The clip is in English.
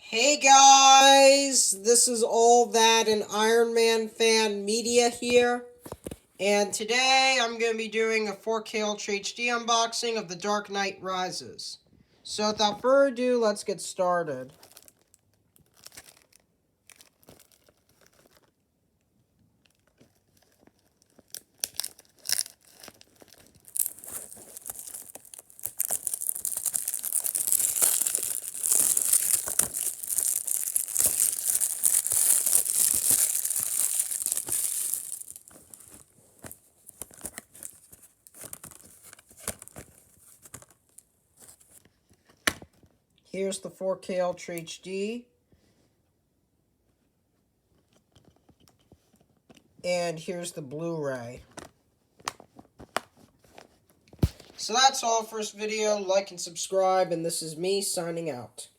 Hey guys, this is All That and Iron Man Fan Media here, and today I'm going to be doing a 4K Ultra HD unboxing of The Dark Knight Rises. So without further ado, let's get started. Here's the 4K Ultra HD. And here's the Blu-ray. So that's all for this video. Like and subscribe, and this is me signing out.